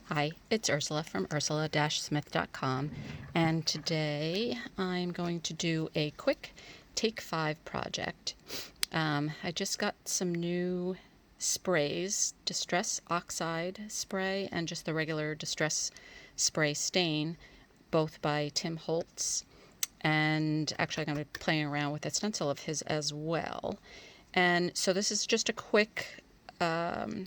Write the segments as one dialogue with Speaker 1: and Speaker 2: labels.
Speaker 1: Hi, it's Ursula from ursula-smith.com, and today I'm going to do a quick Take 5 project. I just got some new sprays, Distress Oxide spray and just the regular Distress spray stain, both by Tim Holtz. And actually I'm going to be playing around with a stencil of his as well. And so this is just a quick, like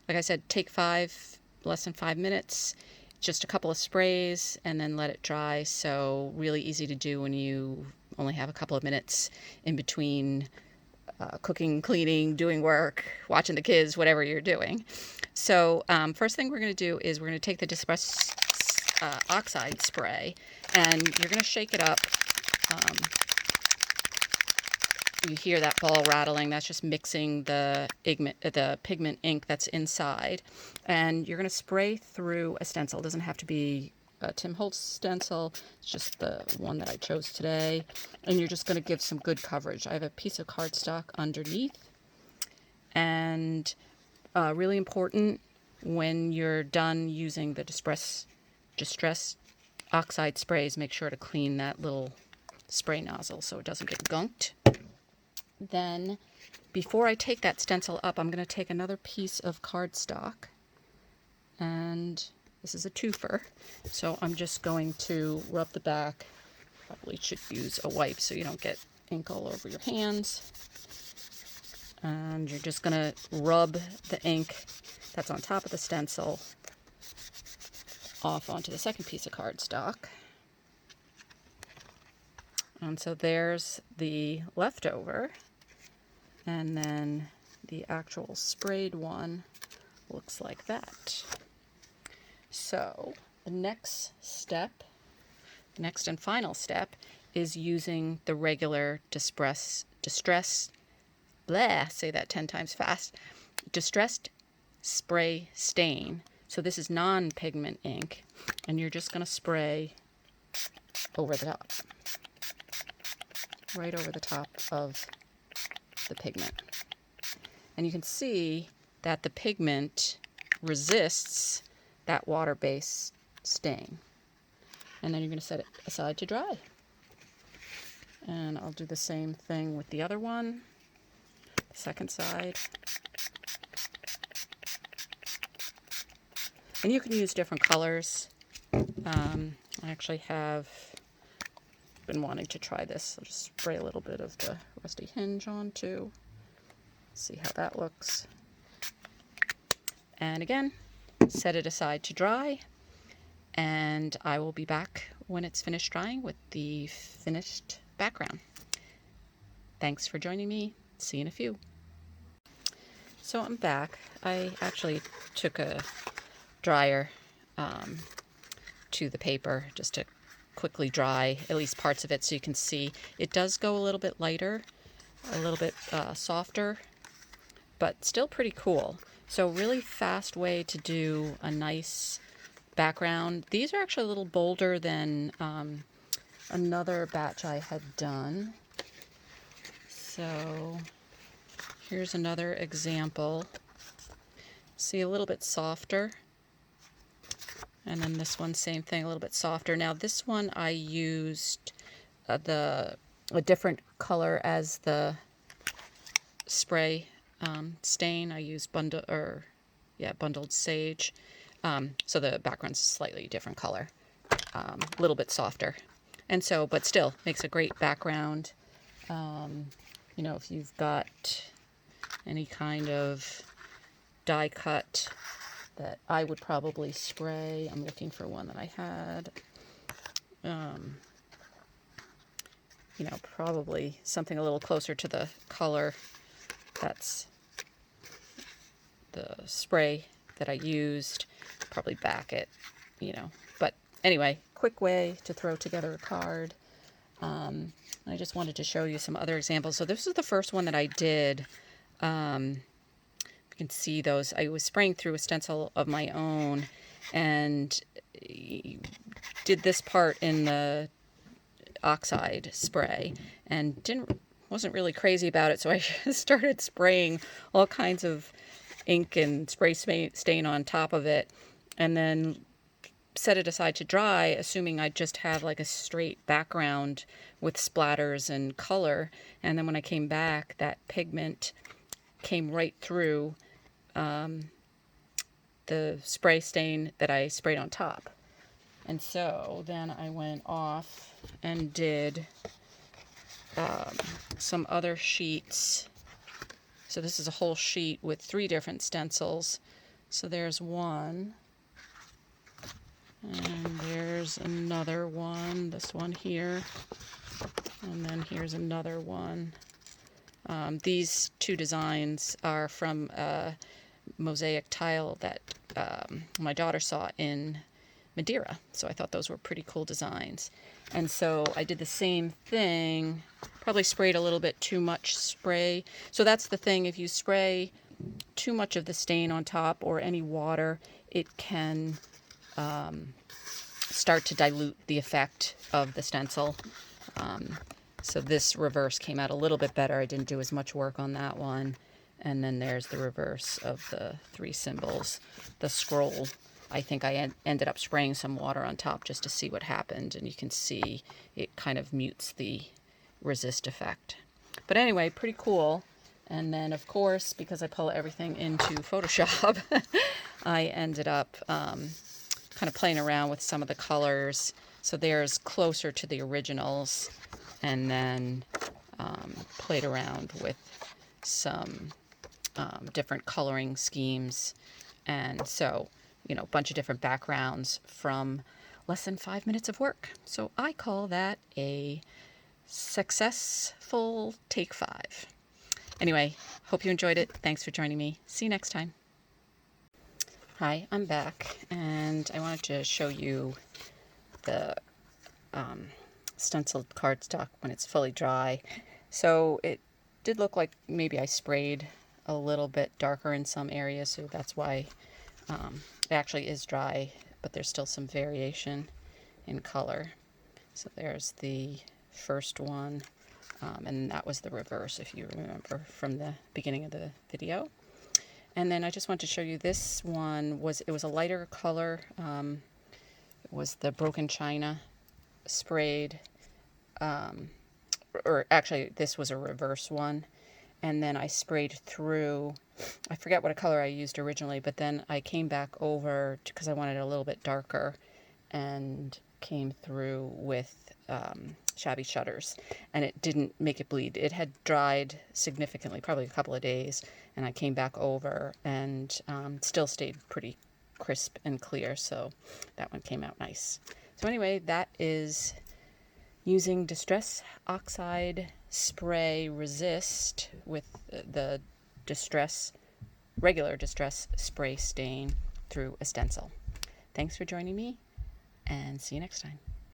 Speaker 1: I said, Take 5, less than 5 minutes, just a couple of sprays, and then let it dry. So really easy to do when you only have a couple of minutes in between cooking, cleaning, doing work, watching the kids, whatever you're doing. So first thing we're going to do is we're going to take the Distress Oxide spray, and you're going to shake it up. You hear that ball rattling, that's just mixing the pigment ink that's inside. And you're going to spray through a stencil. It doesn't have to be a Tim Holtz stencil, it's just the one that I chose today. And you're just going to give some good coverage. I have a piece of cardstock underneath. And really important, when you're done using the Distress Oxide sprays, make sure to clean that little spray nozzle so it doesn't get gunked. Then, before I take that stencil up, I'm going to take another piece of cardstock, and this is a twofer, so I'm just going to rub the back. Probably should use a wipe so you don't get ink all over your hands. And you're just going to rub the ink that's on top of the stencil off onto the second piece of cardstock. And so there's the leftover, and then the actual sprayed one looks like that. So the next and final step is using the regular distressed, say that 10 times fast, distressed spray stain. So this is non-pigment ink, and you're just going to spray over the top. Right over the top of the pigment. And you can see that the pigment resists that water-based stain. And then you're going to set it aside to dry. And I'll do the same thing with the other one, the second side. And you can use different colors. I actually have been wanting to try this. I'll just spray a little bit of the rusty hinge on too. See how that looks. And again, set it aside to dry, and I will be back when it's finished drying with the finished background. Thanks for joining me. See you in a few. So I'm back. I actually took a dryer to the paper just to quickly dry at least parts of it so you can see. It does go a little bit lighter, a little bit softer, but still pretty cool. So really fast way to do a nice background. These are actually a little bolder than another batch I had done. So here's another example. See, a little bit softer. And then this one, same thing, a little bit softer. Now this one I used a different color as the spray stain. I used bundled sage. So the background's a slightly different color, a little bit softer. And so, but still makes a great background. You know, if you've got any kind of die cut that I would probably spray. I'm looking for one that I had. You know, probably something a little closer to the color. That's the spray that I used. Probably back it, you know. But anyway, quick way to throw together a card. I just wanted to show you some other examples. So this is the first one that I did. You can see those. I was spraying through a stencil of my own and did this part in the oxide spray and wasn't really crazy about it, so I started spraying all kinds of ink and spray stain on top of it, and then set it aside to dry, assuming I'd just have like a straight background with splatters and color. And then when I came back, that pigment came right through the spray stain that I sprayed on top. And so then I went off and did some other sheets. So this is a whole sheet with 3 different stencils. So there's one, and there's another one, this one here, and then here's another one. These 2 designs are from a mosaic tile that my daughter saw in Madeira, so I thought those were pretty cool designs. And so I did the same thing, probably sprayed a little bit too much spray. So that's the thing, if you spray too much of the stain on top or any water, it can start to dilute the effect of the stencil. So this reverse came out a little bit better. I didn't do as much work on that one. And then there's the reverse of the 3 symbols. The scroll, I think I ended up spraying some water on top just to see what happened. And you can see it kind of mutes the resist effect. But anyway, pretty cool. And then, of course, because I pull everything into Photoshop, I ended up kind of playing around with some of the colors. So there's closer to the originals. And then played around with some different coloring schemes. And so, you know, a bunch of different backgrounds from less than 5 minutes of work. So I call that a successful take 5. Anyway, hope you enjoyed it. Thanks for joining me. See you next time. Hi, I'm back, and I wanted to show you the stenciled cardstock when it's fully dry. So it did look like maybe I sprayed a little bit darker in some areas, so that's why it actually is dry, but there's still some variation in color. So there's the first one, and that was the reverse, if you remember from the beginning of the video. And then I just want to show you this one. It was a lighter color. It was the Broken China sprayed, or actually this was a reverse one. And then I sprayed through, I forget what color I used originally, but then I came back over because I wanted it a little bit darker and came through with Shabby Shutters, and it didn't make it bleed. It had dried significantly, probably a couple of days, and I came back over and still stayed pretty crisp and clear, so that one came out nice. So anyway, that is using Distress Oxide Spray Resist with the regular Distress spray stain through a stencil. Thanks for joining me, and see you next time.